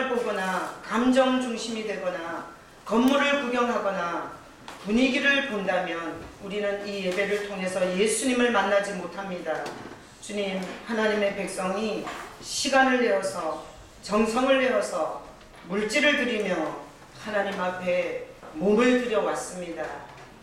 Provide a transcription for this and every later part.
영상을 보거나 감정 중심이 되거나 건물을 구경하거나 분위기를 본다면 우리는 이 예배를 통해서 예수님을 만나지 못합니다. 주님, 하나님의 백성이 시간을 내어서 정성을 내어서 물질을 드리며 하나님 앞에 몸을 들여왔습니다.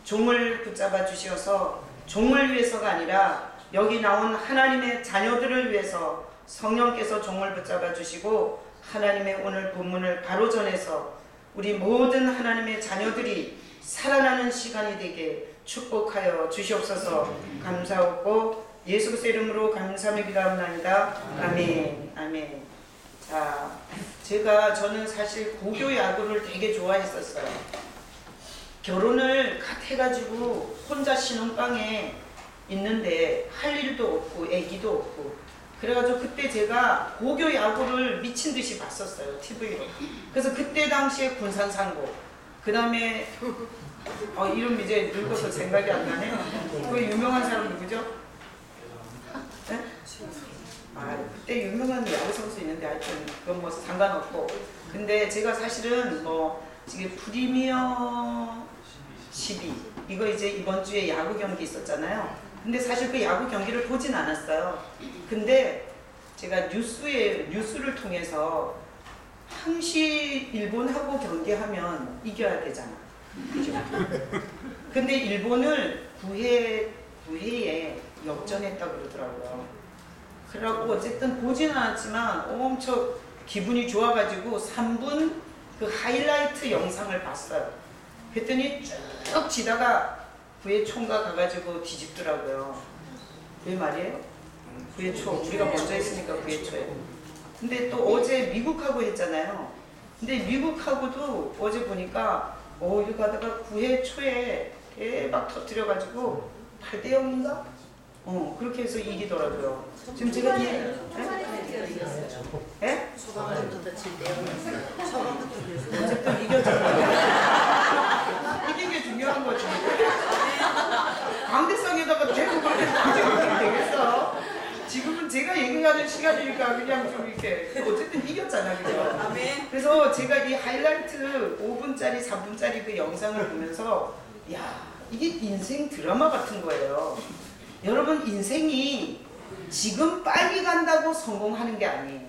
종을 붙잡아 주셔서 종을 위해서가 아니라 여기 나온 하나님의 자녀들을 위해서 성령께서 종을 붙잡아 주시고 하나님의 오늘 본문을 바로 전해서 우리 모든 하나님의 자녀들이 살아나는 시간이 되게 축복하여 주시옵소서. 감사하고 예수 그리스도의 이름으로 감사하며 기도합니다. 아멘. 아멘. 자, 저는 사실 고교 야구를 되게 좋아했었어요. 결혼을 갓 해가지고 혼자 신혼방에 있는데 할 일도 없고 애기도 없고 그래가지고 그때 제가 고교 야구를 미친 듯이 봤었어요. TV로. 그래서 그때 당시에 군산상고, 그 다음에 이름 이제 늙어서 생각이 안 나네. 그 유명한 사람 누구죠? 네? 그때 유명한 야구 선수 있는데 하여튼 그건 뭐 상관없고. 근데 제가 사실은 지금 프리미어 12 이거 이제 이번 주에 야구 경기 있었잖아요. 근데 사실 그 야구 경기를 보진 않았어요. 근데 제가 뉴스를 통해서 항시 일본하고 경기하면 이겨야 되잖아. 그죠? 근데 일본을 9회에 역전했다고 그러더라고요. 그래갖고 어쨌든 보지는 않았지만 엄청 기분이 좋아가지고 3분 그 하이라이트 영상을 봤어요. 그랬더니 쭉 지다가 9회 초인가 가가지고 뒤집더라고요. 왜 말이에요? 9회 초. 우리가 먼저 했으니까 9회 초에. 근데 또 어제 미국하고 했잖아요. 근데 미국하고도 어제 보니까 이거 가다가 9회 초에 대박 터뜨려가지고 8대 0인가? 그렇게 해서 이기더라고요. 지금 제가 예? 초반부터 7대 0이었어요. 초반부터 어쨌든 이겨줬어요. 이긴 게 중요한 거지. 강대상에다가 대고 그렇게 가지고 되겠어. 지금은 제가 얘기하는 시간이니까 그냥 좀 이렇게 어쨌든 이겼잖아, 그죠? 그래서 제가 이 하이라이트 5분짜리, 3분짜리 그 영상을 보면서 야, 이게 인생 드라마 같은 거예요. 여러분, 인생이 지금 빨리 간다고 성공하는 게 아니에요.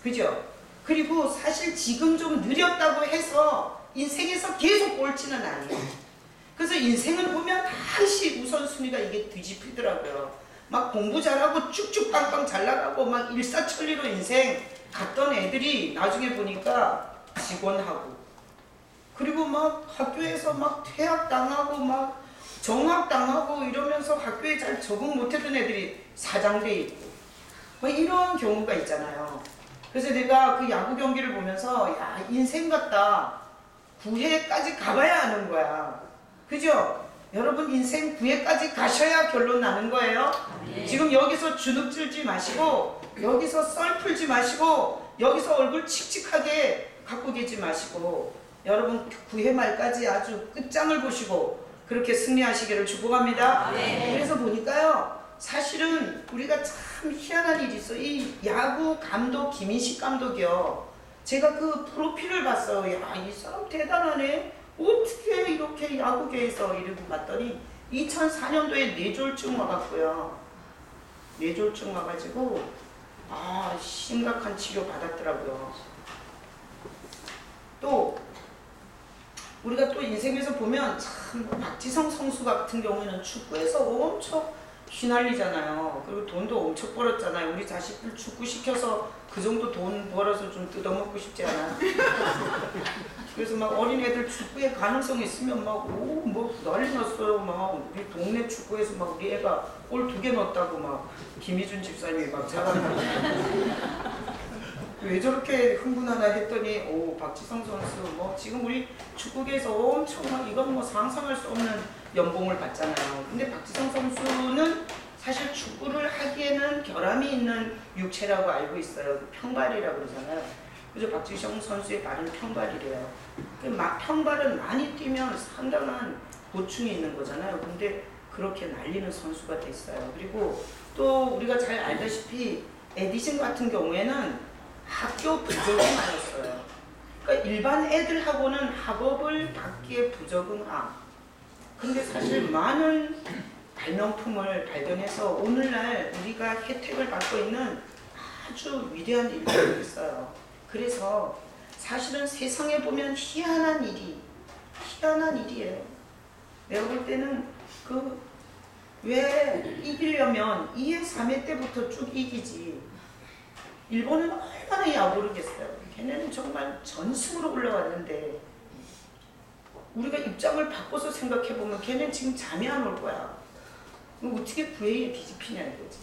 그죠? 그리고 사실 지금 좀 느렸다고 해서 인생에서 계속 꼴찌는 아니에요. 그래서 인생을 보면 다시 우선순위가 이게 뒤집히더라고요. 막 공부 잘하고 쭉쭉 빵빵 잘 나가고 막 일사천리로 인생 갔던 애들이 나중에 보니까 직원하고 그리고 막 학교에서 막 퇴학당하고 막 정학당하고 이러면서 학교에 잘 적응 못했던 애들이 사장돼 있고 뭐 이런 경우가 있잖아요. 그래서 내가 그 야구 경기를 보면서 야, 인생 같다. 9회까지 가봐야 하는 거야. 그죠? 여러분, 인생 9회까지 가셔야 결론 나는 거예요. 네. 지금 여기서 주눅 들지 마시고 여기서 썰 풀지 마시고 여기서 얼굴 칙칙하게 갖고 계지 마시고 여러분 9회 말까지 아주 끝장을 보시고 그렇게 승리하시기를 축복합니다. 네. 그래서 보니까요, 사실은 우리가 참 희한한 일이 있어. 이 야구 감독 김인식 감독이요, 제가 그 프로필을 봤어요. 야, 이 사람 대단하네. 어떻게 이렇게 야구계에서 이러고 봤더니 2004년도에 뇌졸중 와갖고요. 뇌졸중 와가지고 심각한 치료 받았더라고요. 또 우리가 또 인생에서 보면 참 박지성 선수 같은 경우에는 축구에서 엄청 휘날리잖아요. 그리고 돈도 엄청 벌었잖아요. 우리 자식들 축구 시켜서 그 정도 돈 벌어서 좀 뜯어먹고 싶지 않아. 그래서 막 어린애들 축구에 가능성이 있으면 막 난리 났어요. 막 우리 동네 축구에서 막 우리 애가 골 2개 넣었다고 막 김희준 집사님이 막 자랑하고 왜 저렇게 흥분하나 했더니 박지성 선수 지금 우리 축구계에서 엄청 이건 상상할 수 없는 연봉을 받잖아요. 근데 박지성 선수는 사실 축구를 하기에는 결함이 있는 육체라고 알고 있어요. 평발이라고 그러잖아요. 그래서 박지성 선수의 발은 평발이래요. 평발은 많이 뛰면 상당한 고충이 있는 거잖아요. 근데 그렇게 날리는 선수가 됐어요. 그리고 또 우리가 잘 알다시피 에디슨 같은 경우에는 학교 부적이 많았어요. 그러니까 일반 애들하고는 학업을 받기에 부적응함. 근데 사실 많은 발명품을 발견해서 오늘날 우리가 혜택을 받고 있는 아주 위대한 일들이 있어요. 그래서 사실은 세상에 보면 희한한 일이에요. 내가 볼 때는 왜 이기려면 2회, 3회 때부터 쭉 이기지. 일본은 얼마나 야구르겠어요. 걔네는 정말 전승으로 올라왔는데 우리가 입장을 바꿔서 생각해보면 걔는 지금 잠이 안 올 거야. 어떻게 9회에 뒤집히냐 이거지.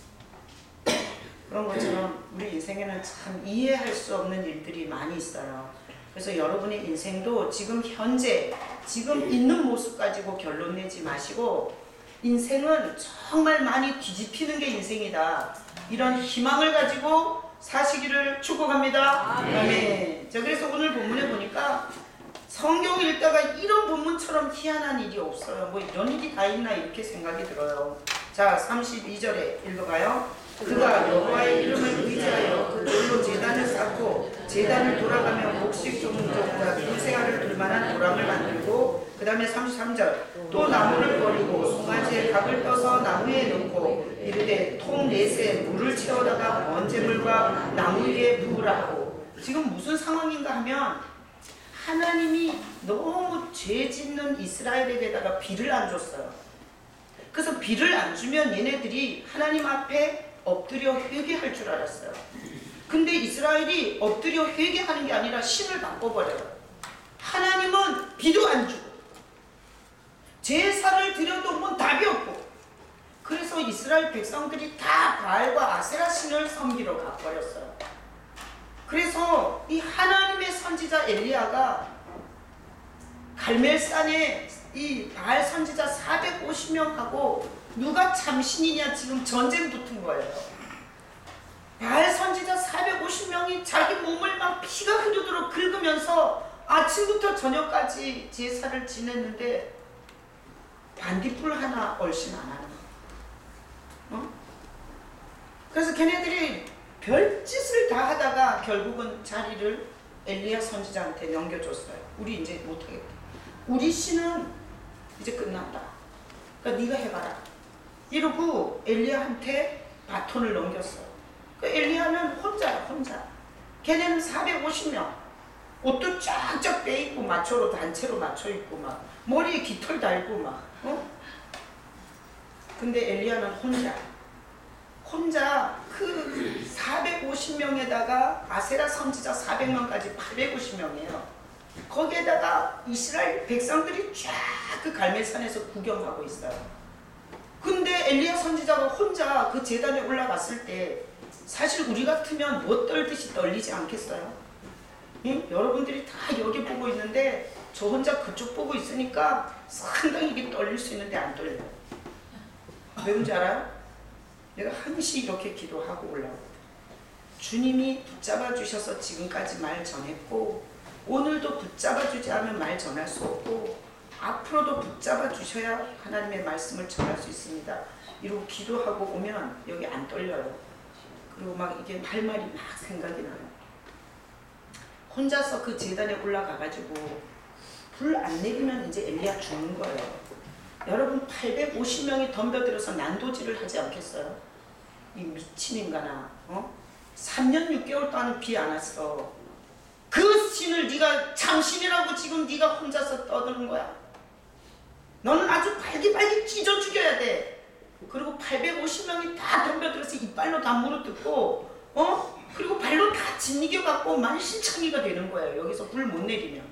그런 것처럼 우리 인생에는 참 이해할 수 없는 일들이 많이 있어요. 그래서 여러분의 인생도 지금 현재 지금 있는 모습 가지고 결론 내지 마시고 인생은 정말 많이 뒤집히는 게 인생이다. 이런 희망을 가지고 사시기를 축복합니다. 아멘. 자, 그래서 오늘 본문에 보니까 성경 읽다가 이런 본문처럼 희한한 일이 없어요. 뭐 이런 일이 다 있나 이렇게 생각이 들어요. 자, 32절에 읽어봐요. 그가 여호와의 이름을 의지하여 그 돌로 제단을 쌓고 제단을 돌아가며 목식 종족과 불새알을 둘만한 도랑을 만들고 그 다음에 33절 또 나무를 버리고 송아지에 각을 떠서 나무에 넣고 이르되 통 넷에 물을 채워다가 번제물과 나무 위에 부으라 하고. 지금 무슨 상황인가 하면 하나님이 너무 죄 짓는 이스라엘에게다가 비를 안 줬어요. 그래서 비를 안 주면 얘네들이 하나님 앞에 엎드려 회개할 줄 알았어요. 근데 이스라엘이 엎드려 회개하는 게 아니라 신을 바꿔버려요. 하나님은 비도 안 주고 제사를 드려도 뭐 답이 없고. 그래서 이스라엘 백성들이 다 바알과 아세라 신을 섬기러 가버렸어요. 그래서 이 하나님의 선지자 엘리야가 갈멜산에 이 바알 선지자 450명하고 누가 참신이냐 지금 전쟁 붙은 거예요. 바알 선지자 450명이 자기 몸을 막 피가 흐르도록 긁으면서 아침부터 저녁까지 제사를 지냈는데 반딧불 하나 얼씬 안 하는 거예요. 그래서 걔네들이 별짓을 다 하다가 결국은 자리를 엘리야 선지자한테 넘겨줬어요. 우리 이제 못하겠다. 우리 신은 이제 끝났다. 그러니까 네가 해봐라. 이러고 엘리야한테 바톤을 넘겼어요. 그러니까 엘리야는 혼자야, 혼자. 걔네는 450명. 옷도 쫙쫙 빼입고 마초로 단체로 맞춰 입고 막 머리에 깃털 달고 막. 근데 엘리야는 혼자 그 450명에다가 아세라 선지자 400명까지 850명이에요. 거기에다가 이스라엘 백성들이 쫙 그 갈멜산에서 구경하고 있어요. 근데 엘리야 선지자가 혼자 그 제단에 올라갔을 때 사실 우리 같으면 뭐 떨듯이 떨리지 않겠어요? 응? 여러분들이 다 여기 보고 있는데 저 혼자 그쪽 보고 있으니까 상당히 이게 떨릴 수 있는데 안 떨려요. 왜 그런지 알아요? 내가 항시 이렇게 기도하고 올라옵니다. 주님이 붙잡아 주셔서 지금까지 말 전했고 오늘도 붙잡아 주지 않으면 말 전할 수 없고 앞으로도 붙잡아 주셔야 하나님의 말씀을 전할 수 있습니다. 이러고 기도하고 오면 여기 안 떨려요. 그리고 막 이게 할 말이 막 생각이 나요. 혼자서 그 제단에 올라가가지고 불 안 내리면 이제 엘리야 죽는 거예요. 여러분 850명이 덤벼들어서 난도질을 하지 않겠어요? 이 미친 인간아. 3년 6개월 동안 비 안 왔어. 그 신을 네가 참신이라고 지금 네가 혼자서 떠드는 거야. 너는 아주 발기발기 찢어 죽여야 돼. 그리고 850명이 다 덤벼들어서 이빨로 다 물어뜯고 그리고 발로 다 짓이겨갖고 만신창이가 되는 거예요. 여기서 불 못 내리면.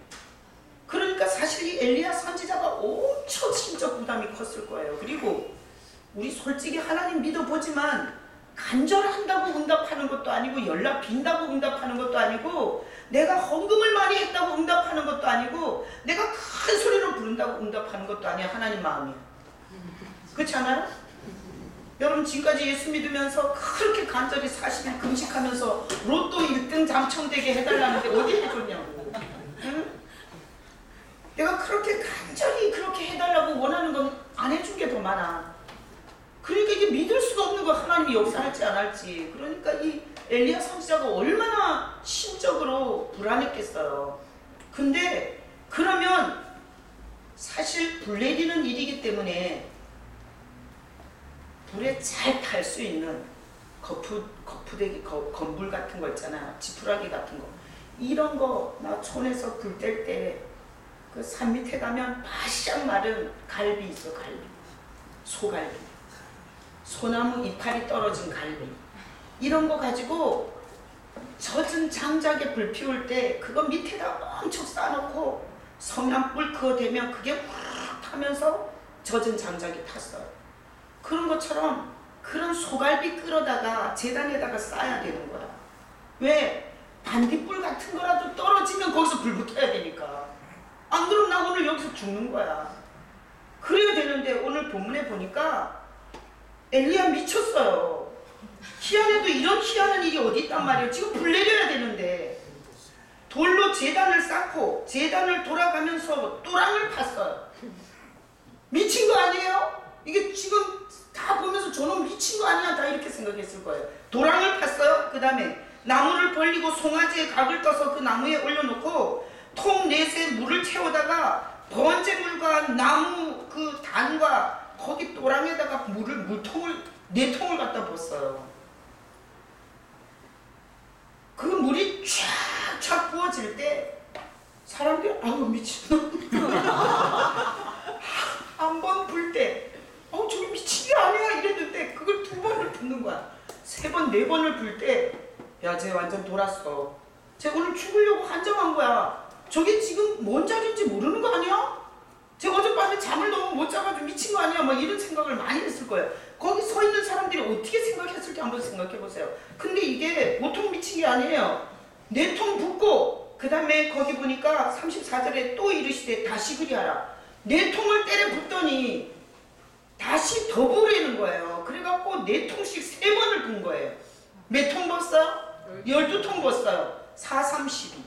그러니까 사실 이 엘리야 선지자가 엄청 심적 부담이 컸을 거예요. 그리고 우리 솔직히 하나님 믿어보지만 간절한다고 응답하는 것도 아니고 연락 빈다고 응답하는 것도 아니고 내가 헌금을 많이 했다고 응답하는 것도 아니고 내가 큰 소리로 부른다고 응답하는 것도 아니야. 하나님 마음이야. 그렇지 않아요? 여러분 지금까지 예수 믿으면서 그렇게 간절히 40일 금식하면서 로또 1등 당첨되게 해달라는데 어디 해줬냐고. 응? 내가 그렇게 간절히 그렇게 해달라고 원하는 건 안 해준 게 더 많아. 그러니까 이게 믿을 수가 없는 거 하나님이 역사할지 안 할지. 그러니까 이 엘리야 선지자가 얼마나 심적으로 불안했겠어요. 근데 그러면 사실 불 내리는 일이기 때문에 불에 잘 탈 수 있는 거푸대기, 건불 같은 거 있잖아요. 지푸라기 같은 거. 이런 거 나 촌에서 불 뗄 때 그 산 밑에 가면 바싹 마른 갈비 있어. 갈비. 소갈비. 소나무 이파리 떨어진 갈비. 이런 거 가지고 젖은 장작에 불 피울 때 그거 밑에다 엄청 쌓아놓고 성냥불 그거 대면 그게 확 타면서 젖은 장작이 탔어요. 그런 것처럼 그런 소갈비 끌어다가 재단에다가 쌓아야 되는 거야. 왜? 반딧불 같은 거라도 떨어지면 거기서 불 붙어야 되니까. 안 그럼 나 오늘 여기서 죽는 거야. 그래야 되는데 오늘 본문에 보니까 엘리야 미쳤어요. 희한해도 이런 희한한 일이 어디 있단 말이에요. 지금 불 내려야 되는데 돌로 제단을 쌓고 제단을 돌아가면서 또랑을 팠어요. 미친 거 아니에요? 이게 지금 다 보면서 저놈 미친 거 아니야? 다 이렇게 생각했을 거예요. 도랑을 팠어요. 그 다음에 나무를 벌리고 송아지에 각을 떠서 그 나무에 올려놓고 통 넷에 물을 채우다가 번제물과 나무 그 단과 거기 또랑에다가 물통을 4통을 갖다 붓어요. 그 물이 쫙쫙 부어질 때 사람들이 아우 미친놈 한 번 불 때 저기 미친 게 아니야 이랬는데 그걸 2번을 붓는 거야. 3번 4번을 불 때 야 쟤 완전 돌았어. 쟤 오늘 죽으려고 한정한 거야. 저게 지금 뭔 자리인지 모르는 거 아니야? 쟤 어젯밤에 잠을 너무 못 자가지고 미친 거 아니야? 막 이런 생각을 많이 했을 거예요. 거기 서 있는 사람들이 어떻게 생각했을지 한번 생각해 보세요. 근데 이게 보통 미친 게 아니에요. 4통 붓고 그 다음에 거기 보니까 34절에 또 이르시되 다시 그리하라. 4통을 때려 붓더니 다시 더 부으려는 거예요. 그래갖고 4통씩 3번을 분 거예요. 몇 통 붓어요? 12통 붓어요. 4, 32.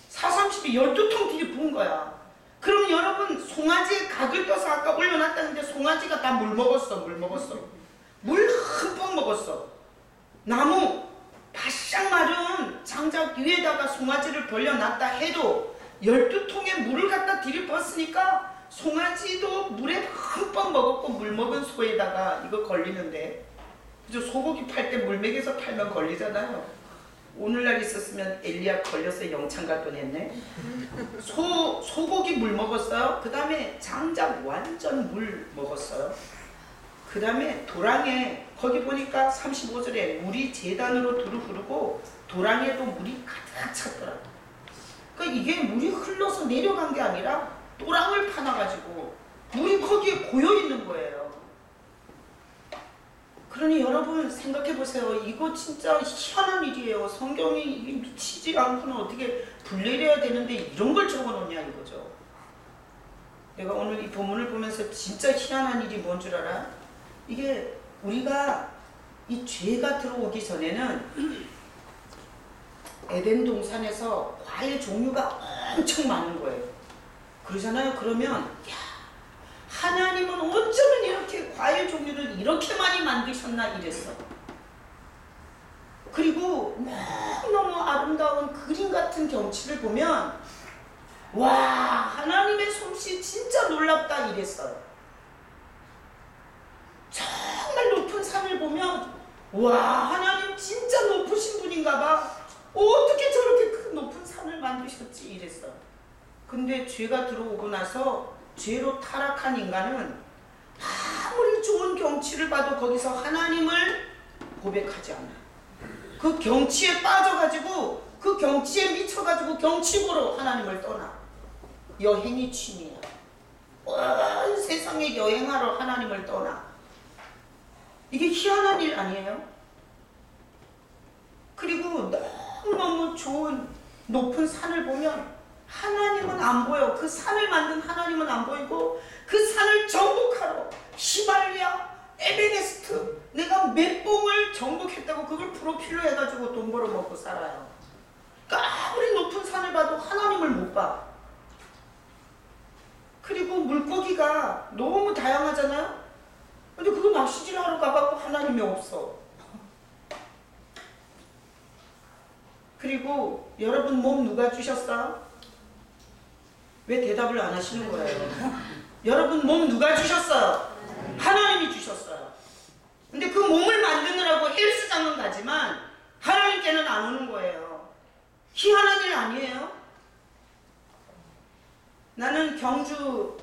4, 32 12통 뒤에 부은 거야. 그럼 여러분 송아지에 각을 떠서 아까 올려놨다는데 송아지가 다 물 먹었어. 물 흠뻑 먹었어. 나무 바싹 마른 장작 위에다가 송아지를 벌려놨다 해도 12통에 물을 갖다 들이붓으니까 송아지도 물에 흠뻑 먹었고 물 먹은 소에다가 이거 걸리는데 그죠? 소고기 팔 때 물맥에서 팔면 걸리잖아요. 오늘날 있었으면 엘리야 걸려서 영창 갈 뻔했네. 소고기 물 먹었어요. 그 다음에 장작 완전 물 먹었어요. 그 다음에 도랑에 거기 보니까 35절에 물이 제단으로 두루 흐르고 도랑에도 물이 가득 찼더라고. 그러니까 이게 물이 흘러서 내려간 게 아니라 도랑을 파놔가지고 물이 거기에 고여있는 거예요. 그러니 여러분 생각해 보세요. 이거 진짜 희한한 일이에요. 성경이 미치지 않고는 어떻게 불 내려야 되는데 이런 걸 적어놓냐 이거죠. 내가 오늘 이 본문을 보면서 진짜 희한한 일이 뭔 줄 알아? 이게 우리가 이 죄가 들어오기 전에는 에덴 동산에서 과일 종류가 엄청 많은 거예요. 그러잖아요. 그러면 야, 하나님은 어쩌면 이렇게 과일 종류를 이렇게 많이 만드셨나 이랬어. 그리고 너무너무 아름다운 그림 같은 경치를 보면 와, 하나님의 솜씨 진짜 놀랍다 이랬어요. 정말 높은 산을 보면 와, 하나님 진짜 높으신 분인가 봐. 어떻게 저렇게 큰 높은 산을 만드셨지 이랬어. 근데 죄가 들어오고 나서 죄로 타락한 인간은 아무리 좋은 경치를 봐도 거기서 하나님을 고백하지 않아요. 그 경치에 빠져가지고 그 경치에 미쳐가지고 경치 보러 하나님을 떠나. 여행이 취미야. 온 세상에 여행하러 하나님을 떠나. 이게 희한한 일 아니에요? 그리고 너무너무 좋은 높은 산을 보면 하나님은 안 보여. 그 산을 만든 하나님은 안 보이고 그 산을 정복하러 히말리아, 에베레스트 내가 몇 봉을 정복했다고 그걸 프로필로 해가지고 돈 벌어 먹고 살아요. 그러니까 아무리 높은 산을 봐도 하나님을 못 봐. 그리고 물고기가 너무 다양하잖아요. 근데 그거 낚시질 하러 가갖고 하나님이 없어. 그리고 여러분 몸 누가 주셨어요? 왜 대답을 안 하시는 거예요? 여러분 몸 누가 주셨어요? 하나님이 주셨어요. 근데 그 몸을 만드느라고 헬스장은 가지만 하나님께는 안 오는 거예요. 희한한 일 아니에요? 나는 경주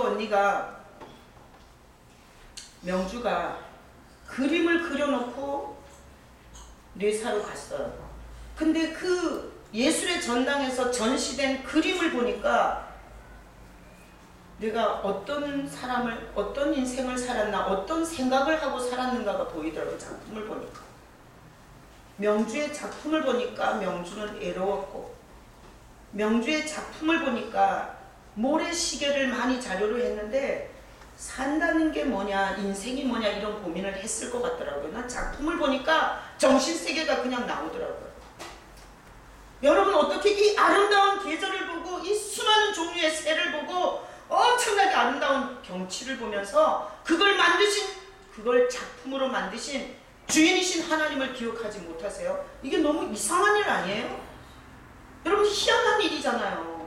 언니가, 명주가 그림을 그려놓고 뇌사로 갔어요. 근데 그 예술의 전당에서 전시된 그림을 보니까 내가 어떤 사람을, 어떤 인생을 살았나, 어떤 생각을 하고 살았는가가 보이더라고요. 작품을 보니까. 명주의 작품을 보니까 명주는 애로웠고, 명주의 작품을 보니까 모래시계를 많이 자료로 했는데 산다는 게 뭐냐, 인생이 뭐냐 이런 고민을 했을 것 같더라고요. 난 작품을 보니까 정신세계가 그냥 나오더라고요. 여러분 어떻게 이 아름다운 계절을 보고 이 수많은 종류의 새를 보고 엄청나게 아름다운 경치를 보면서 그걸 만드신, 그걸 작품으로 만드신 주인이신 하나님을 기억하지 못하세요? 이게 너무 이상한 일 아니에요? 여러분 희한한 일이잖아요.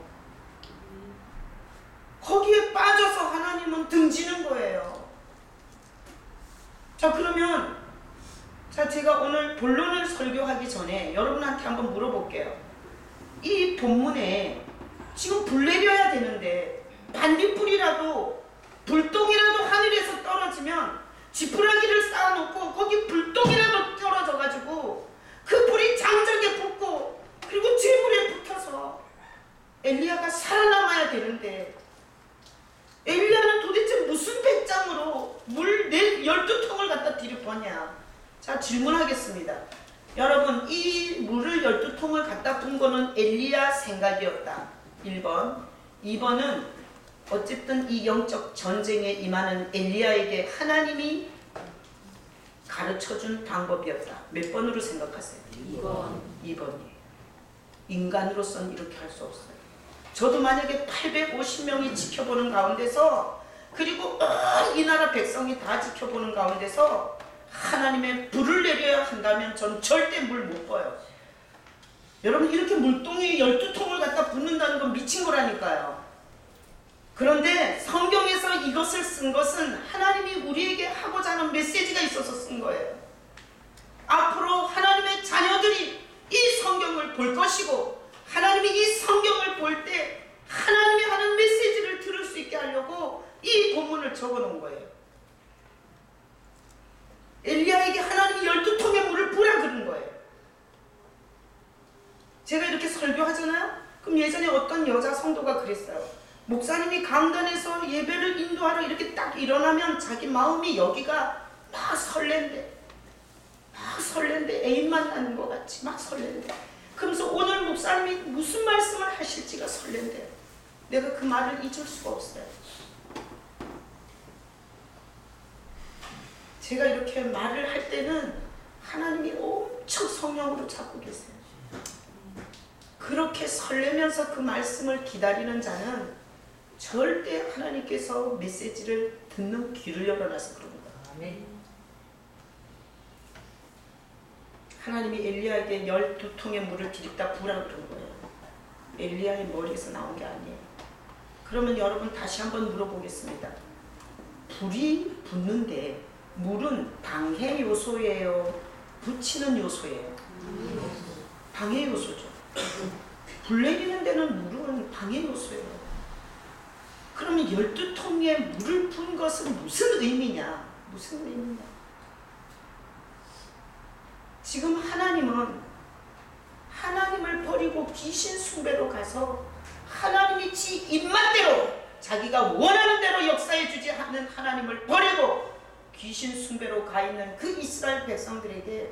거기에 빠져서 하나님은 등지는 거예요. 자, 그러면 제가 오늘 본론을 설교하기 전에 여러분한테 한번 물어볼게요. 이 본문에 지금 불 내려야 되는데 반딧불이라도, 불똥이라도 하늘에서 떨어지면 지푸라기를 쌓아놓고 거기 불똥이라도 떨어져가지고 그 불이 장작에 붙고 그리고 재물에 붙어서 엘리야가 살아남아야 되는데, 엘리야는 도대체 무슨 배짱으로 물 12통을 갖다 들이붓냐? 자, 질문하겠습니다. 여러분, 이 물을 12통을 갖다 푼 거는 엘리야 생각이었다. 1번. 2번은 어쨌든 이 영적 전쟁에 임하는 엘리야에게 하나님이 가르쳐준 방법이었다. 몇 번으로 생각하세요? 2번. 2번이에요. 인간으로서는 이렇게 할 수 없어요. 저도 만약에 850명이 지켜보는 가운데서, 그리고 이 나라 백성이 다 지켜보는 가운데서 하나님의 불을 내려야 한다면 전 절대 물 못 봐요. 여러분, 이렇게 물동이 12통을 갖다 붓는다는 건 미친 거라니까요. 그런데 성경에서 이것을 쓴 것은 하나님이 우리에게 하고자 하는 메시지가 있어서 쓴 거예요. 앞으로 하나님의 자녀들이 이 성경을 볼 것이고, 하나님이 이 성경을 볼 때 하나님이 하는 메시지를 들을 수 있게 하려고 이 본문을 적어 놓은 거예요. 엘리야에게 하나님이 12통의 물을 부라 그런 거예요. 제가 이렇게 설교하잖아요. 그럼 예전에 어떤 여자 성도가 그랬어요. 목사님이 강단에서 예배를 인도하러 이렇게 딱 일어나면 자기 마음이 여기가 막 설렌대. 애인 만나는 것 같이 막 설렌대. 그러면서 오늘 목사님이 무슨 말씀을 하실지가 설렌대요. 내가 그 말을 잊을 수가 없어요. 제가 이렇게 말을 할 때는 하나님이 엄청 성령으로 잡고 계세요. 그렇게 설레면서 그 말씀을 기다리는 자는 절대 하나님께서 메시지를 듣는 귀를 열어놔서 그럽니다. 아멘. 하나님이 엘리야에게 12통의 물을 디립다 부으라 그런 거예요. 엘리야의 머리에서 나온 게 아니에요. 그러면 여러분 다시 한번 물어보겠습니다. 불이 붙는데 물은 방해 요소예요? 붙이는 요소예요? 방해 요소죠. 불 내리는 데는 물은 방해 요소예요. 그러면 12통의 물을 푼 것은 무슨 의미냐? 무슨 의미냐? 지금 하나님은 하나님을 버리고 귀신 숭배로 가서 하나님이 지 입맛대로 자기가 원하는 대로 역사해 주지 않는 하나님을 버리고 귀신 숭배로 가 있는 그 이스라엘 백성들에게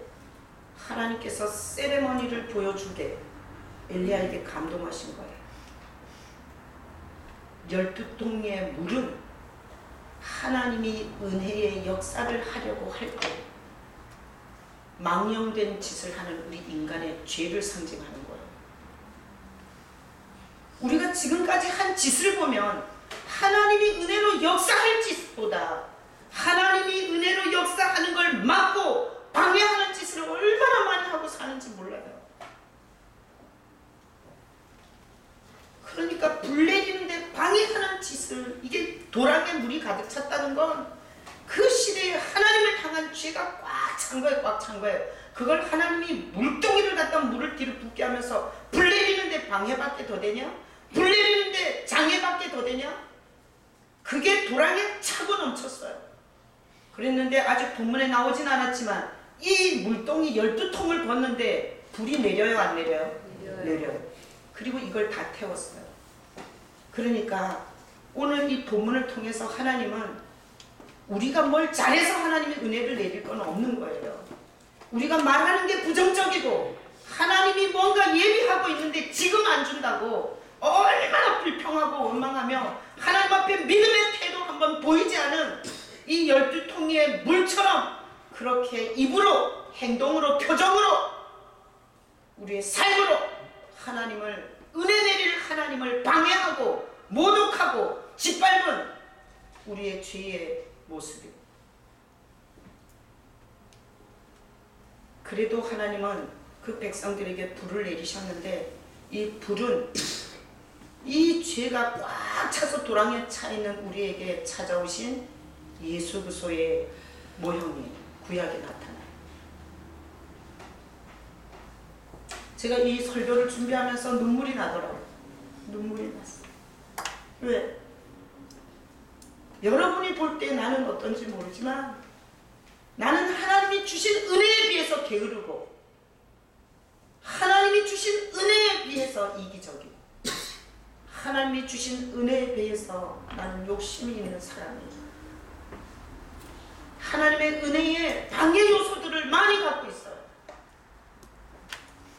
하나님께서 세레머니를 보여주게 엘리야에게 감동하신 거예요. 12통의 물은 하나님이 은혜의 역사를 하려고 할 때 망령된 짓을 하는 우리 인간의 죄를 상징하는 거예요. 우리가 지금까지 한 짓을 보면 하나님이 은혜로 역사할 짓보다 하나님이 은혜로 역사하는 걸 막고 방해하는 짓을 얼마나 많이 하고 사는지 몰라요. 그러니까 불 내리는데 방해하는 짓을, 이게 도랑에 물이 가득 찼다는 건 그 시대에 하나님을 향한 죄가 꽉 찬 거예요. 꽉 찬 거예요. 그걸 하나님이 물동이를 갖다 물을 뒤로 붓게 하면서 불 내리는데 방해밖에 더 되냐? 불 내리는데 장애밖에 더 되냐? 그게 도랑에 차고 넘쳤어요. 그랬는데 아직 본문에 나오진 않았지만 이 물동이 12통을 붓는데 불이 내려요, 안 내려요? 내려요. 그리고 이걸 다 태웠어요. 그러니까 오늘 이 본문을 통해서 하나님은 우리가 뭘 잘해서 하나님이 은혜를 내릴 건 없는 거예요. 우리가 말하는 게 부정적이고 하나님이 뭔가 예비하고 있는데 지금 안 준다고 얼마나 불평하고 원망하며 하나님 앞에 믿음의 태도 한번 보이지 않은 이 12통의 물처럼 그렇게 입으로, 행동으로, 표정으로, 우리의 삶으로 하나님을, 은혜 내릴 하나님을 방해하고 모독하고 짓밟은 우리의 죄의 모습이. 그래도 하나님은 그 백성들에게 불을 내리셨는데 이 불은 이 죄가 꽉 차서 도랑에 차 있는 우리에게 찾아오신 예수 그리스도의 모형이 구약에 나타나요. 제가 이 설교를 준비하면서 눈물이 나더라고요. 눈물이 났어요. 왜? 여러분이 볼 때 나는 어떤지 모르지만 나는 하나님이 주신 은혜에 비해서 게으르고 하나님이 주신 은혜에 비해서 이기적이고 하나님이 주신 은혜에 비해서 나는 욕심이 있는 사람이에요. 하나님의 은혜에 방해 요소들을 많이 갖고 있어요.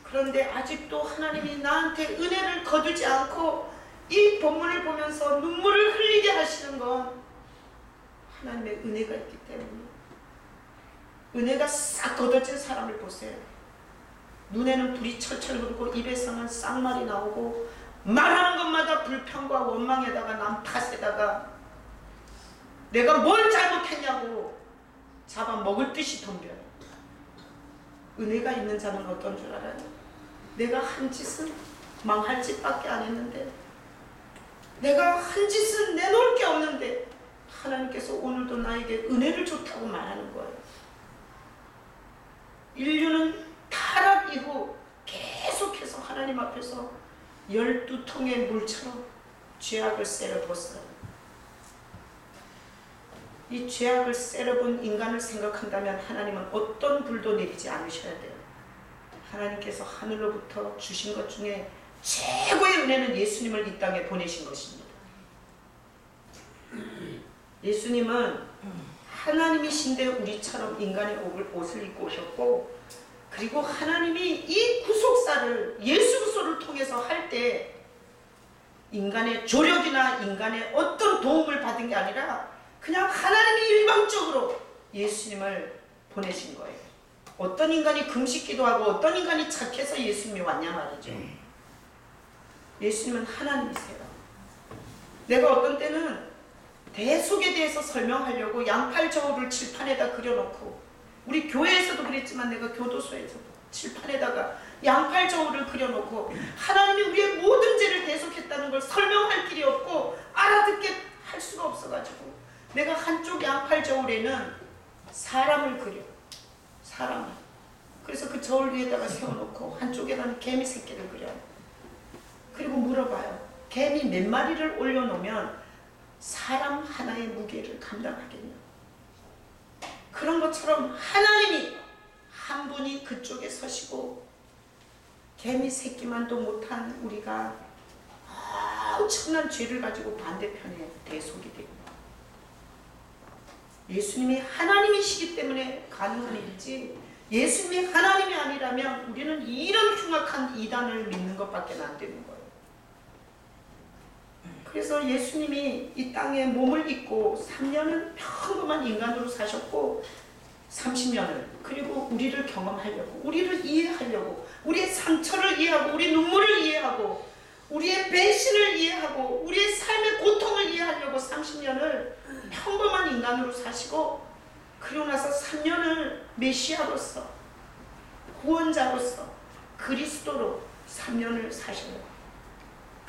그런데 아직도 하나님이 나한테 은혜를 거두지 않고 이 본문을 보면서 눈물을 흘리게 하시는 건 하나님의 은혜가 있기 때문에. 은혜가 싹 걷어진 사람을 보세요. 눈에는 불이 철철 흐르고 입에서는 쌍말이 나오고 말하는 것마다 불평과 원망에다가 남 탓에다가 내가 뭘 잘못했냐고 잡아먹을 듯이 덤벼요. 은혜가 있는 자는 어떤 줄 알아요? 내가 한 짓은 망할 짓밖에 안 했는데, 내가 한 짓은 내놓을 게 없는데 하나님께서 오늘도 나에게 은혜를 줬다고 말하는 거예요. 인류는 타락 이후 계속해서 하나님 앞에서 12통의 물처럼 죄악을 세려봤어요. 이 죄악을 세려본 인간을 생각한다면 하나님은 어떤 불도 내리지 않으셔야 돼요. 하나님께서 하늘로부터 주신 것 중에 최고의 은혜는 예수님을 이 땅에 보내신 것입니다. 예수님은 하나님이신데 우리처럼 인간의 옷을 입고 오셨고, 그리고 하나님이 이 구속사를 예수 그리스도를 통해서 할 때 인간의 조력이나 인간의 어떤 도움을 받은 게 아니라 그냥 하나님이 일방적으로 예수님을 보내신 거예요. 어떤 인간이 금식기도 하고 어떤 인간이 착해서 예수님이 왔냐 말이죠. 예수님은 하나님이세요. 내가 어떤 때는 대속에 대해서 설명하려고 양팔 저울을 칠판에다 그려놓고, 우리 교회에서도 그랬지만 내가 교도소에서도 칠판에다가 양팔 저울을 그려놓고 하나님이 우리의 모든 죄를 대속했다는 걸 설명할 길이 없고 알아듣게 할 수가 없어가지고 내가 한쪽 양팔 저울에는 사람을 그려. 사람을. 그래서 그 저울 위에다가 세워놓고 한쪽에는 개미 새끼를 그려요. 그리고 물어봐요. 개미 몇 마리를 올려놓으면 사람 하나의 무게를 감당하겠냐. 그런 것처럼 하나님이 한 분이 그쪽에 서시고 개미 새끼만도 못한 우리가 엄청난 죄를 가지고 반대편에 대속이 됩니다. 예수님이 하나님이시기 때문에 가능한 일이지, 예수님이 하나님이 아니라면 우리는 이런 흉악한 이단을 믿는 것밖에 안 되는 거예요. 그래서 예수님이 이 땅에 몸을 입고 3년을 평범한 인간으로 사셨고 30년을, 그리고 우리를 경험하려고, 우리를 이해하려고, 우리의 상처를 이해하고, 우리의 눈물을 이해하고, 우리의 배신을 이해하고, 우리의 삶의 고통을 이해하려고 30년을 평범한 인간으로 사시고, 그러고 나서 3년을 메시아로서, 구원자로서, 그리스도로 3년을 사셔요.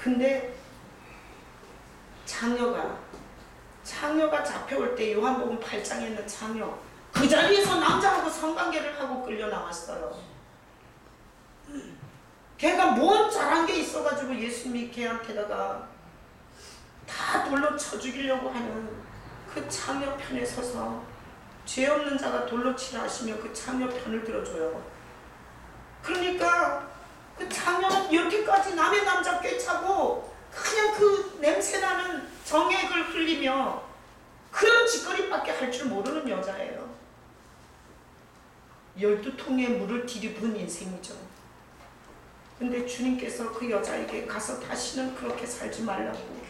근데 장녀가 잡혀올 때 요한복음 8장에 있는 장녀 그 자리에서 남자하고 성관계를 하고 끌려 나왔어요. 걔가 뭔 잘한 게 있어가지고 예수님이 걔한테다가 다 돌로 쳐 죽이려고 하는 그 장녀 편에 서서 죄 없는 자가 돌로 치라 하시며 그 장녀 편을 들어줘요. 그러니까 그 장녀는 여태까지 남의 남자 꿰차고 그냥 그 냄새나는 정액을 흘리며 그런 짓거리밖에 할 줄 모르는 여자예요. 12통의 물을 들이부은 인생이죠. 근데 주님께서 그 여자에게 가서 다시는 그렇게 살지 말라고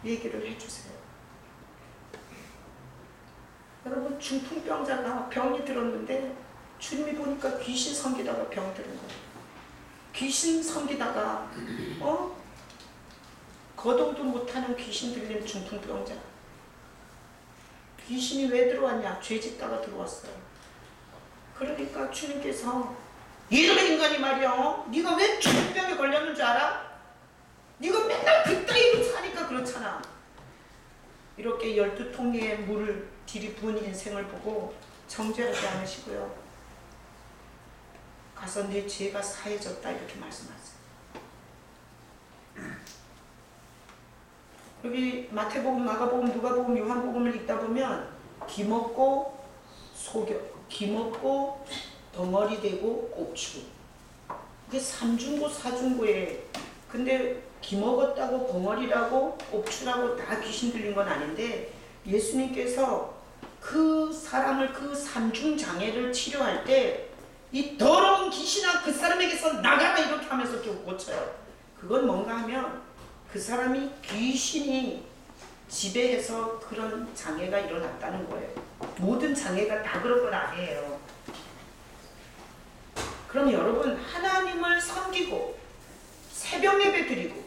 얘기를 해주세요. 여러분, 중풍병자가 병이 들었는데 주님이 보니까 귀신 섬기다가 병 들은 거예요. 귀신 섬기다가 거동도 못하는 귀신 들린 중풍병자. 귀신이 왜 들어왔냐? 죄 짓다가 들어왔어요. 그러니까 주님께서 이놈의 인간이 말이야, 네가 왜 중풍병에 걸렸는 줄 알아? 네가 맨날 그따위로 사니까 그렇잖아. 이렇게 12통의 물을 들이부은 인생을 보고 정죄하지 않으시고요, 가서 내 죄가 사해졌다 이렇게 말씀하세요. 여기 마태복음, 마가복음, 누가복음, 요한복음을 읽다 보면 기먹고 속여, 기먹고 덩어리 되고 꼽추, 그게 삼중고 사중고에, 근데 기먹었다고 벙어리라고 꼽추라고 다 귀신 들린 건 아닌데 예수님께서 그 사람을, 그 삼중장애를 치료할 때 이 더러운 귀신아 그 사람에게서 나가라 이렇게 하면서 좀 고쳐요. 그건 뭔가 하면 그 사람이 귀신이 지배해서 그런 장애가 일어났다는 거예요. 모든 장애가 다 그런 건 아니에요. 그럼 여러분, 하나님을 섬기고 새벽 예배 드리고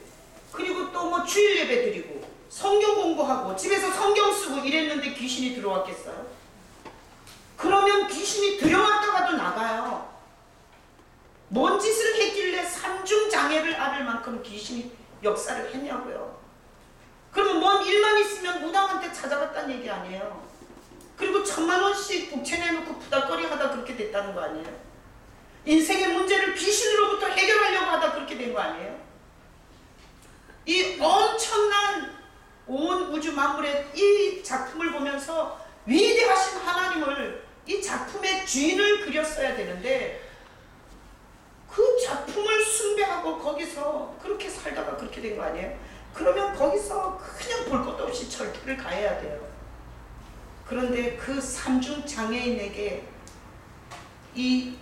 그리고 또 뭐 주일 예배 드리고 성경 공부하고 집에서 성경 쓰고 이랬는데 귀신이 들어왔겠어요? 그러면 귀신이 들어왔다가도 나가요. 뭔 짓을 했길래 삼중장애를 앓을 만큼 귀신이 역사를 했냐고요. 그러면 뭔 일만 있으면 무당한테 찾아갔다는 얘기 아니에요. 그리고 1000만원씩 복채 내놓고 부닥거리 하다 그렇게 됐다는 거 아니에요. 인생의 문제를 귀신으로부터 해결하려고 하다 그렇게 된 거 아니에요. 이 엄청난 온 우주 만물의 이 작품을 보면서 위대하신 하나님을, 이 작품의 주인을 그렸어야 되는데 그 작품을 숭배하고 거기서 그렇게 살다가 그렇게 된 거 아니에요? 그러면 거기서 그냥 볼 것도 없이 절퇴를 가해야 돼요. 그런데 그 삼중장애인에게 이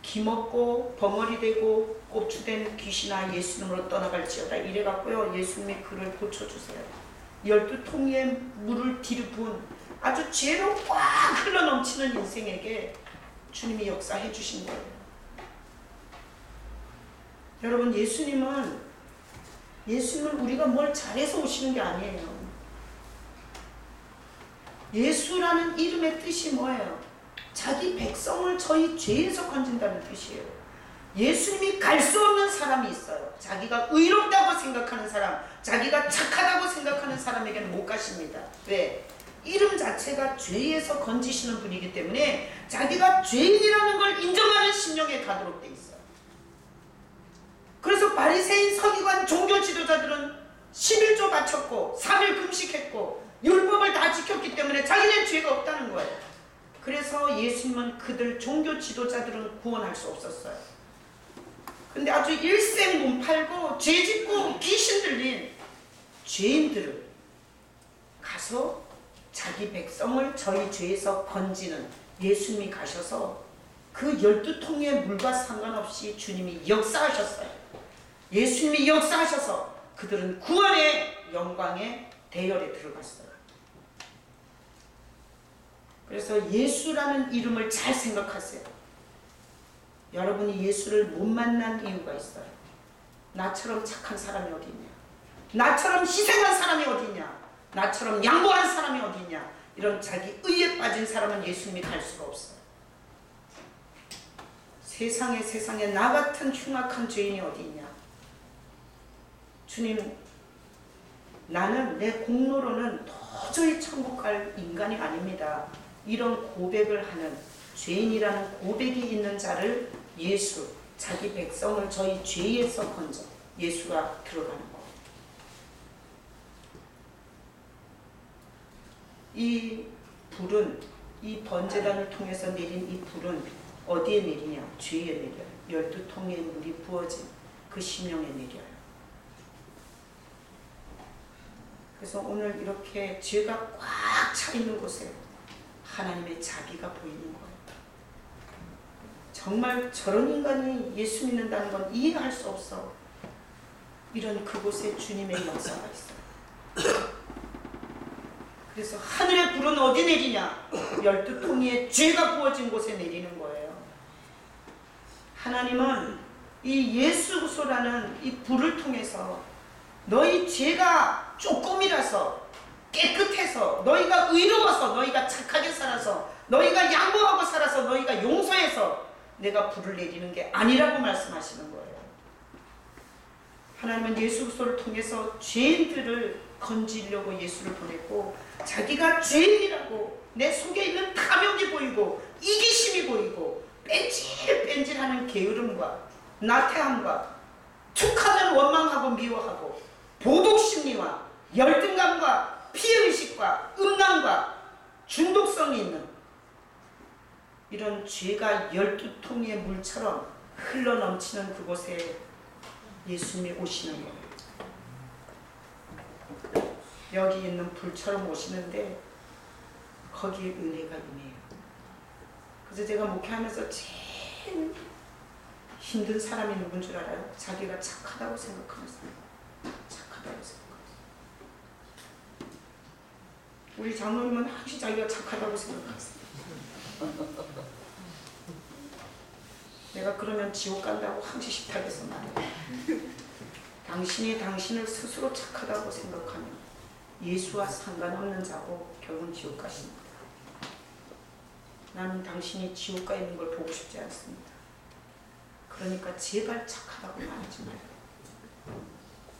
기먹고 벙어리 되고 꼽추된 귀신아 예수님으로 떠나갈지어다 이래갖고요, 예수님이 그를 고쳐주세요. 12통의 물을 들이부은 아주 죄로 꽉 흘러넘치는 인생에게 주님이 역사해 주신 거예요. 여러분, 예수님은 우리가 뭘 잘해서 오시는 게 아니에요. 예수라는 이름의 뜻이 뭐예요? 자기 백성을 저희 죄에서 건진다는 뜻이에요. 예수님이 갈 수 없는 사람이 있어요. 자기가 의롭다고 생각하는 사람, 자기가 착하다고 생각하는 사람에게는 못 가십니다. 왜? 이름 자체가 죄에서 건지시는 분이기 때문에 자기가 죄인이라는 걸 인정하는 심령에 가도록 돼 있어요. 그래서 바리새인, 서기관, 종교 지도자들은 11조 바쳤고 3일 금식했고 율법을 다 지켰기 때문에 자기는 죄가 없다는 거예요. 그래서 예수님은 그들 종교 지도자들은 구원할 수 없었어요. 근데 아주 일생 몸 팔고 죄 짓고 귀신 들린 죄인들을 가서 자기 백성을 저희 죄에서 건지는 예수님이 가셔서 그 12통의 물과 상관없이 주님이 역사하셨어요. 예수님이 역사하셔서 그들은 구원의 영광의 대열에 들어갔어요. 그래서 예수라는 이름을 잘 생각하세요. 여러분이 예수를 못 만난 이유가 있어요. 나처럼 착한 사람이 어디 있냐? 나처럼 희생한 사람이 어디 있냐? 나처럼 양보한 사람이 어디 있냐? 이런 자기 의에 빠진 사람은 예수님이 갈 수가 없어요. 세상에 나 같은 흉악한 죄인이 어디 있냐? 주님, 나는 내 공로로는 도저히 천국 갈 인간이 아닙니다. 이런 고백을 하는, 죄인이라는 고백이 있는 자를 예수, 자기 백성을 저희 죄에서 건져 예수가 들어가는 거. 이 불은, 이 번제단을 통해서 내린 이 불은 어디에 내리냐? 죄에 내려요. 12통의 물이 부어진 그 심령에 내려요. 그래서 오늘 이렇게 죄가 꽉 차 있는 곳에 하나님의 자비가 보이는 거예요. 정말 저런 인간이 예수 믿는다는 건 이해할 수 없어. 이런 그곳에 주님의 역사가 있어요. 그래서 하늘의 불은 어디 내리냐? 12통의 죄가 부어진 곳에 내리는 거예요. 하나님은 이 예수 그리스도라는 이 불을 통해서 너희 죄가 조금이라서, 깨끗해서, 너희가 의로워서, 너희가 착하게 살아서, 너희가 양보하고 살아서, 너희가 용서해서 내가 불을 내리는 게 아니라고 말씀하시는 거예요. 하나님은 예수 그리스도를 통해서 죄인들을 건지려고 예수를 보냈고, 자기가 죄인이라고 내 속에 있는 탐욕이 보이고 이기심이 보이고 뺀질뺀질하는 게으름과 나태함과 툭하면 원망하고 미워하고 보복심리와 열등감과 피해의식과 음란과 중독성이 있는 이런 죄가 12통의 물처럼 흘러넘치는 그곳에 예수님이 오시는 거예요. 여기 있는 불처럼 오시는데 거기에 은혜가 임해요. 그래서 제가 목회하면서 제일 힘든 사람이 누군 줄 알아요? 자기가 착하다고 생각하는 사람. 착하다고 생각하는 사람. 우리 장로님은 항상 자기가 착하다고 생각했어요. 내가 그러면 지옥 간다고 항상 식탁에서 말해요. 당신이 당신을 스스로 착하다고 생각하면 예수와 상관없는 자고 결국은 지옥 가십니다. 나는 당신이 지옥 가 있는 걸 보고 싶지 않습니다. 그러니까 제발 착하다고 말하지 마요.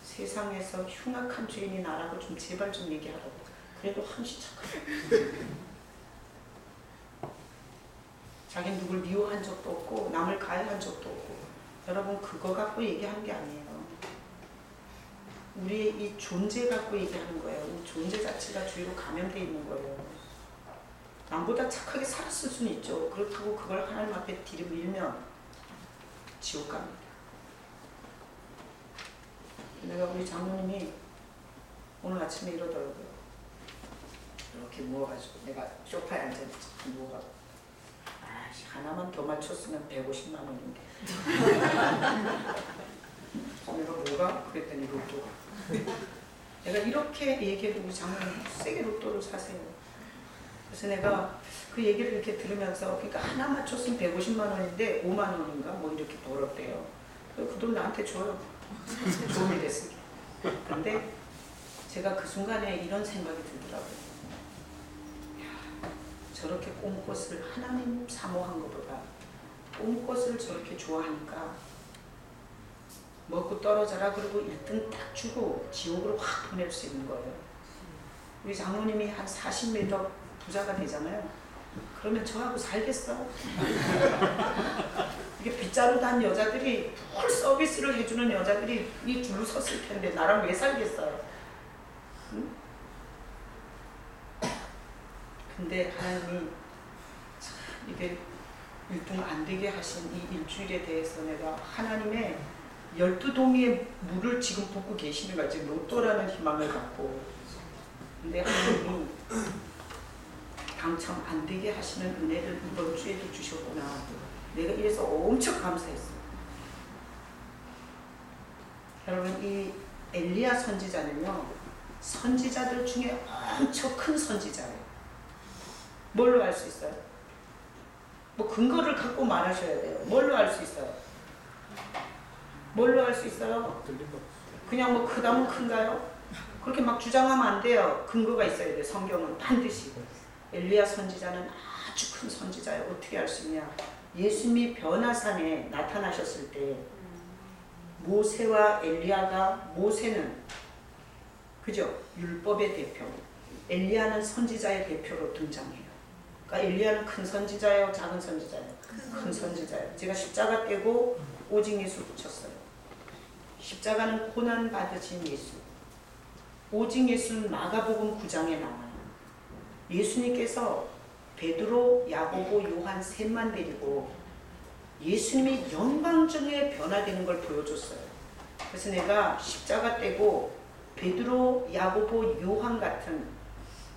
세상에서 흉악한 죄인이 나라고 좀 제발 좀 얘기하라고. 그래도 항시 착하다. 자기는 누굴 미워한 적도 없고 남을 가해한 적도 없고. 여러분, 그거 갖고 얘기하는 게 아니에요. 우리의 이 존재 갖고 얘기하는 거예요. 이 존재 자체가 죄로 감염되어 있는 거예요. 남보다 착하게 살았을 수는 있죠. 그렇다고 그걸 하나님 앞에 들이밀면 지옥 갑니다. 내가 우리 장모님이 오늘 아침에 이러더라고요. 이렇게 누워가지고 내가 소파에 앉아있지 누워가지고 아씨 하나만 더 맞췄으면 150만 원인데 내가 뭐가? 그랬더니 로또. 내가 이렇게 얘기해도 우리 장모님 세게 로또를 사세요. 그래서 내가 그 얘기를 이렇게 들으면서 그러니까 하나 맞췄으면 150만 원인데 5만 원인가 뭐 이렇게 벌었대요. 그 돈 나한테 줘요. 도움이 됐으니. 근데 제가 그 순간에 이런 생각이 들더라고요. 야, 저렇게 꼼꽃을 하나님 사모한 것보다 꼼꽃을 저렇게 좋아하니까 먹고 떨어져라 그러고 1등 딱 주고 지옥으로 확 보낼 수 있는 거예요. 우리 장모님이 한 40m 부자가 되잖아요. 그러면 저하고 살겠어? 이게 빗자루 단 여자들이 풀 서비스를 해주는 여자들이 이 줄로 섰을 텐데 나랑 왜 살겠어요? 응? 근데 하나님이 참 이게 1등 안 되게 하신 이 일주일에 대해서 내가 하나님의 12동이의 물을 지금 붓고 계시는 거야. 지금 로또라는 희망을 갖고. 근데 하나님이 당첨 안 되게 하시는 은혜를 이번 주에도 주셨구나. 내가 이래서 엄청 감사했어요. 여러분, 이 엘리야 선지자는요, 선지자들 중에 엄청 큰 선지자예요. 뭘로 알 수 있어요? 뭐 근거를 갖고 말하셔야 돼요. 뭘로 알 수 있어요? 뭘로 알 수 있어요? 그냥 뭐 크다면 큰가요? 그렇게 막 주장하면 안 돼요. 근거가 있어야 돼요. 성경은 반드시. 엘리야 선지자는 아주 큰 선지자예요. 어떻게 알 수 있냐? 예수님이 변화산에 나타나셨을 때 모세와 엘리야가, 모세는 그죠? 율법의 대표, 엘리야는 선지자의 대표로 등장해요. 그러니까 엘리야는 큰 선지자예요, 작은 선지자예요? 큰 선지자예요. 제가 십자가 떼고 오직 예수 붙였어요. 십자가는 고난 받으신 예수, 오직 예수는 마가복음 9장에 나와요. 예수님께서 베드로, 야고보, 요한 셋만 데리고 예수님이 영광 중에 변화되는 걸 보여줬어요. 그래서 내가 십자가 떼고 베드로, 야고보, 요한 같은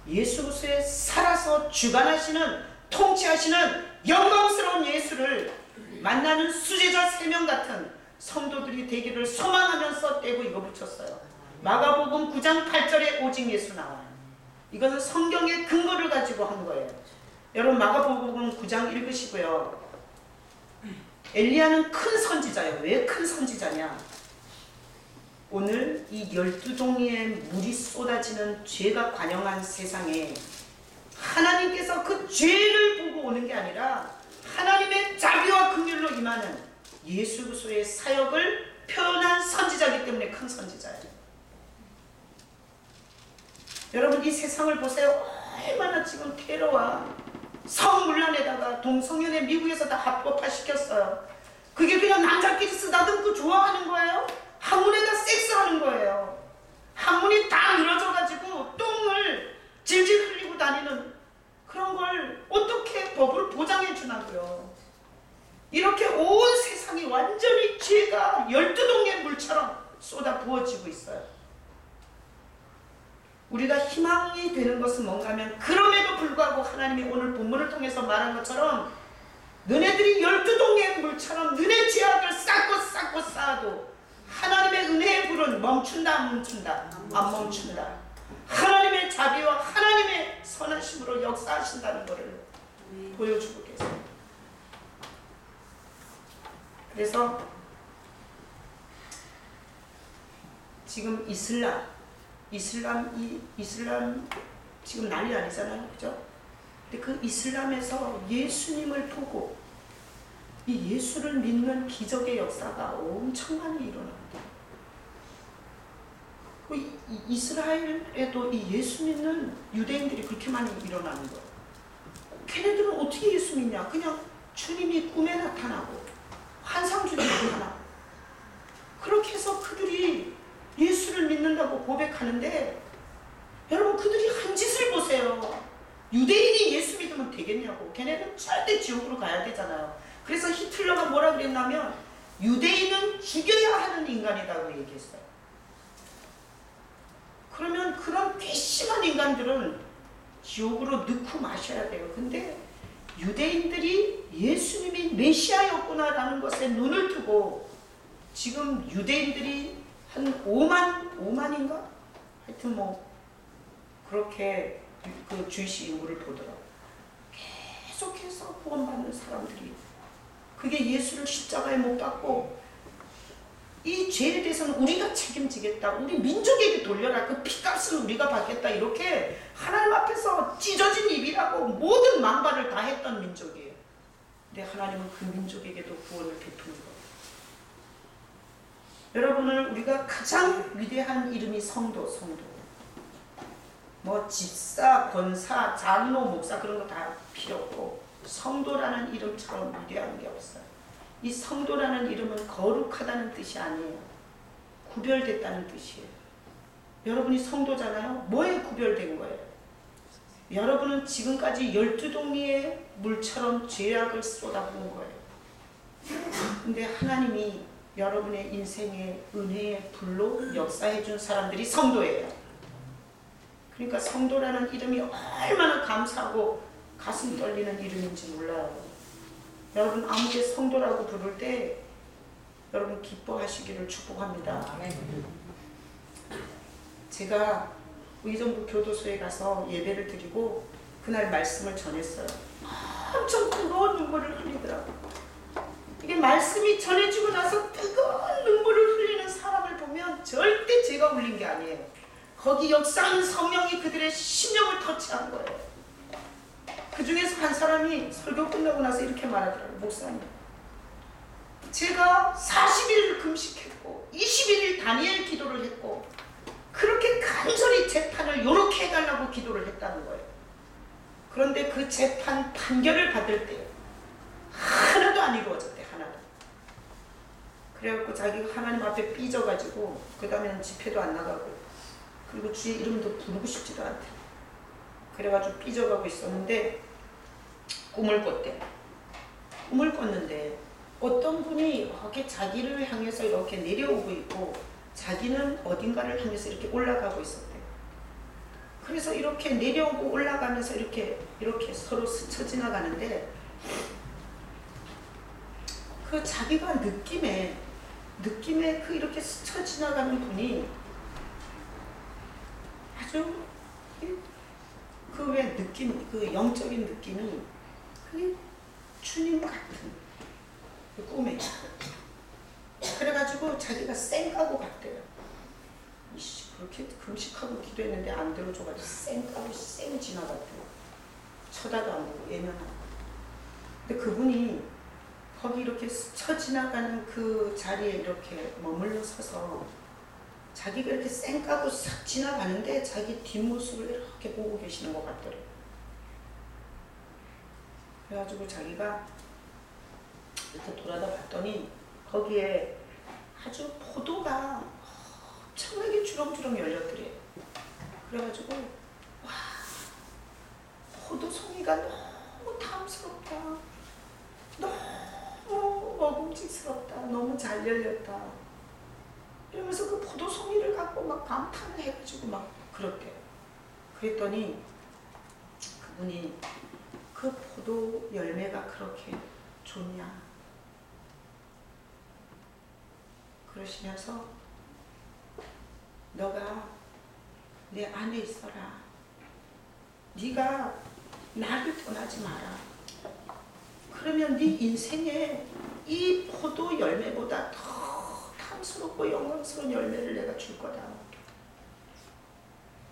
예수 그리스도의 살아서 주관하시는, 통치하시는 영광스러운 예수를 만나는 수제자 3명 같은 성도들이 되기를 소망하면서 떼고 이거 붙였어요. 마가복음 9장 8절에 오직 예수 나와요. 이것은 성경의 근거를 가지고 한 거예요. 여러분 마가복음 9장 읽으시고요. 엘리야는 큰 선지자예요. 왜 큰 선지자냐? 오늘 이 12종의 물이 쏟아지는 죄가 관영한 세상에 하나님께서 그 죄를 보고 오는 게 아니라 하나님의 자비와 긍휼로 임하는 예수 그리스도의 사역을 표현한 선지자이기 때문에 큰 선지자예요. 여러분 이 세상을 보세요. 얼마나 지금 테러와 성문란에다가 동성연애 미국에서 다 합법화시켰어요. 그게 그냥 남자끼리 쓰다듬고 좋아하는 거예요? 학문에다 섹스하는 거예요. 학문이 다 늘어져가지고 똥을 질질 흘리고 다니는 그런 걸 어떻게 법으로 보장해 주나고요. 이렇게 온 세상이 완전히 죄가 12동의 물처럼 쏟아 부어지고 있어요. 우리가 희망이 되는 것은 뭔가 하면 그럼에도 불구하고 하나님이 오늘 본문을 통해서 말한 것처럼 너네들이 12동의 물처럼 너네 죄악을 쌓고 쌓아도 하나님의 은혜의 불은 멈춘다 안 멈춘다? 안 멈춘다. 하나님의 자비와 하나님의 선하심으로 역사하신다는 것을 보여주고 계세요. 그래서 지금 이슬람 지금 난리 아니잖아요, 그죠? 근데 그 이슬람에서 예수님을 보고 이 예수를 믿는 기적의 역사가 엄청 많이 일어납니다. 이스라엘에도 이 예수 믿는 유대인들이 그렇게 많이 일어나는 거예요. 걔네들은 어떻게 예수 믿냐? 그냥 주님이 꿈에 나타나고 환상 중에 나타나고 그렇게 해서 그들이 예수를 믿는다고 고백하는데 여러분 그들이 한 짓을 보세요. 유대인이 예수 믿으면 되겠냐고. 걔네는 절대 지옥으로 가야 되잖아요. 그래서 히틀러가 뭐라 그랬냐면 유대인은 죽여야 하는 인간이라고 얘기했어요. 그러면 그런 괘씸한 인간들은 지옥으로 넣고 마셔야 돼요. 근데 유대인들이 예수님이 메시아였구나라는 것에 눈을 뜨고 지금 유대인들이 한 5만인가? 하여튼 뭐 그렇게 그 주이시 인구를 보더라고요. 계속해서 구원받는 사람들이 그게 예수를 십자가에 못 박고 이 죄에 대해서는 우리가 책임지겠다. 우리 민족에게 돌려라. 그 피값은 우리가 받겠다. 이렇게 하나님 앞에서 찢어진 입이라고 모든 망발을 다 했던 민족이에요. 근데 하나님은 그 민족에게도 구원을 베푸는 거예요. 여러분을 우리가 가장 위대한 이름이 성도. 뭐 집사, 권사, 장로, 목사 그런 거 다 필요 없고 성도라는 이름처럼 위대한 게 없어요. 이 성도라는 이름은 거룩하다는 뜻이 아니에요. 구별됐다는 뜻이에요. 여러분이 성도잖아요. 뭐에 구별된 거예요? 여러분은 지금까지 12동리의 물처럼 죄악을 쏟아부은 거예요. 근데 하나님이 여러분의 인생의 은혜의 불로 역사해 준 사람들이 성도예요. 그러니까 성도라는 이름이 얼마나 감사하고 가슴 떨리는 이름인지 몰라요. 여러분 아무개 성도라고 부를 때 여러분 기뻐하시기를 축복합니다. 제가 의정부 교도소에 가서 예배를 드리고 그날 말씀을 전했어요. 엄청 뜨거운 눈물을 흘리더라고요. 이게 말씀이 전해지고 나서 뜨거운 눈물을 흘리는 사람을 보면 절대 제가 울린 게 아니에요. 거기 역사하는 성령이 그들의 심령을 터치한 거예요. 그 중에서 한 사람이 설교 끝나고 나서 이렇게 말하더라고요. 목사님, 제가 40일 금식했고 재판을 이렇게 해달라고 기도를 했다는 거예요. 그런데 그 재판 판결을 받을 때 하나도 안 이루어졌대. 하나도. 그래갖고 자기가 하나님 앞에 삐져가지고 그 다음에는 집회도 안 나가고 그리고 주의 이름도 부르고 싶지도 않대. 그래가지고 삐져가고 있었는데 꿈을 꿨대. 꿈을 꿨는데 어떤 분이 이렇게 자기를 향해서 이렇게 내려오고 있고 자기는 어딘가를 향해서 이렇게 올라가고 있었대. 그래서 이렇게 내려오고 올라가면서 이렇게 서로 스쳐 지나가는데 그 자기가 느낌에 그 이렇게 스쳐 지나가는 분이 아주 그 왜 느낌, 그 영적인 느낌이 그 주님 같은 그 꿈에 그래가지고 자기가 쌩까고 갔대요. 이씨 그렇게 금식하고 기도했는데 안 들어줘가지고 쌩까고 쌩 지나갔대요. 쳐다도 안 보고 예면하고. 근데 그분이 거기 이렇게 스쳐 지나가는 그 자리에 이렇게 머물러 서서 자기가 이렇게 쌩까고 싹 지나가는데 자기 뒷모습을 이렇게 보고 계시는 것 같더래요. 그래가지고 자기가 이렇게 돌아다 봤더니 거기에 아주 포도가 엄청나게 주렁주렁 열렸더래요. 그래가지고 와 포도송이가 너무 탐스럽다. 너무 먹음직스럽다. 너무 잘 열렸다. 이러면서 그 포도송이를 갖고 막 감탄을 해가지고 막 그렇대요. 그랬더니 그분이 그 포도 열매가 그렇게 좋냐 그러시면서 너가 내 안에 있어라. 네가 나를 떠나지 마라. 그러면 네 인생에 이 포도 열매보다 더 탐스럽고 영광스러운 열매를 내가 줄 거다.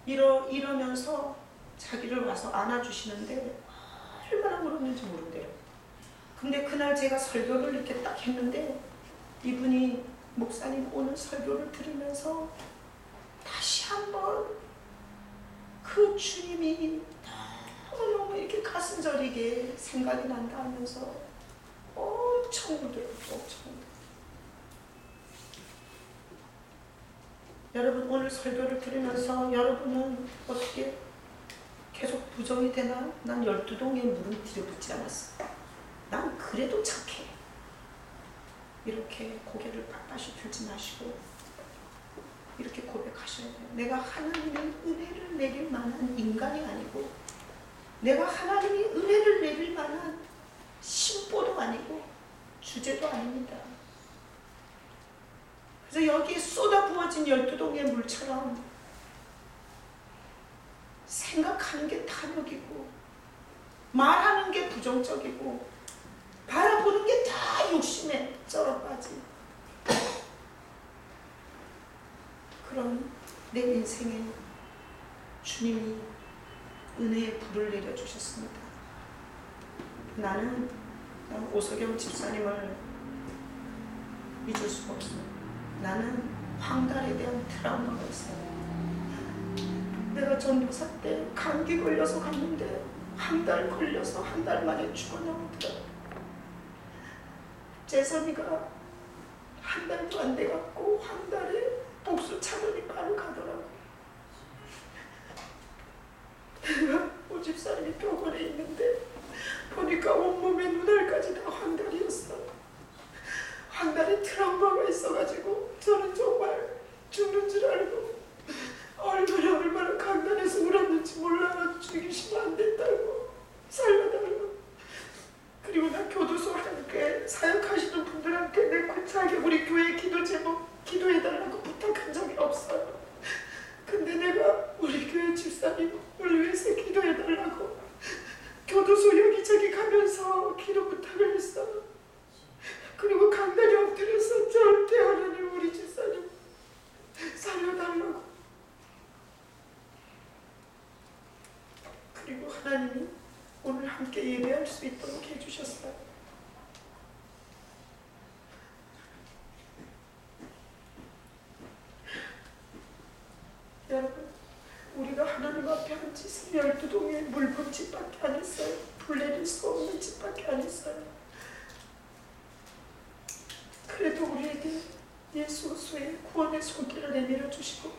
이러면서 자기를 와서 안아주시는데 얼마나 울었는지 모른대요. 근데 그날 제가 설교를 이렇게 딱 했는데 이분이 목사님 오늘 설교를 들으면서 다시 한번 그 주님이 너무너무 이렇게 가슴 저리게 생각이 난다 하면서 엄청 울더라고요. 엄청 울더라고요. 여러분 오늘 설교를 들으면서 여러분은 어떻게 계속 부정이 되나? 난 12동에 물은 들여붙지 않았어. 난 그래도 착해. 이렇게 고개를 빳빳이 들지 마시고 이렇게 고백하셔야 돼요. 내가 하나님의 은혜를 내릴 만한 인간이 아니고 내가 하나님이 은혜를 내릴 만한 신보도 아니고 주제도 아닙니다. 그래서 여기에 쏟아 부어진 12동의 물처럼 생각하는 게 탐욕이고 말하는 게 부정적이고 바라보는 게 다 욕심에 쩔어빠진 그런 내 인생에 주님이 은혜의 불을 내려주셨습니다. 나는 오석영 집사님을 잊을 수가 없어요. 나는 황달에 대한 트라우마가 있어요. 내가 전도사 때 감기 걸려서 갔는데 한 달 걸려서 한 달 만에 죽어나오더라. 재선이가 한 달도 안 돼갖고 한 달에 복수 차더니 바로 가더라고. 내가 오집사님이 병원에 있는데 보니까 온몸에 눈알까지 다 황달이었어. 황달에 트라우마가 있어가지고 저는 정말 죽는 줄 알고 얼마나 강단에서 울었는지 몰라. 죽이시면 안 된다고 살려달라고. 그리고 나 교도소 함께 사역하시는 분들한테 내 구차하게 우리 교회 기도 제목 기도해달라고 부탁한 적이 없어요. 근데 내가 우리 교회 집사님 우리 위해서 기도해달라고 교도소 여기저기 가면서 기도 부탁을 했어. 그리고 강단에 엎드려서 절대 하나님 우리 집사님 살려달라고. 그리고 하나님이 오늘 함께 예배할 수 있도록 해주셨어요. 여러분 한 짓은 12동의 물범집밖에 안 했어요. 불내릴 수 없는 집밖에 안 했어요. 그래도 우리에게 예수 수의 구원의 손길을 내밀어 주시고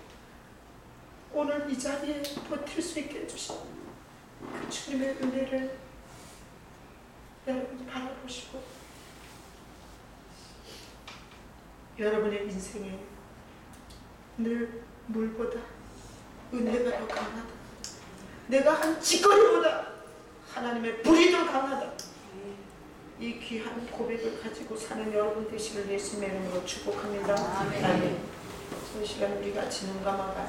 오늘 이 자리에 버틸 수 있게 해주신 그 주님의 은혜를 여러분이 바라보시고 여러분의 인생에 늘 물보다 은혜가 더 강하다. 내가 한 짓거리보다 하나님의 불이 더 강하다. 이 귀한 고백을 가지고 사는 여러분 되시길 예수님의 이름으로 축복합니다. 아멘. 이 시간 우리 같이 눈 감고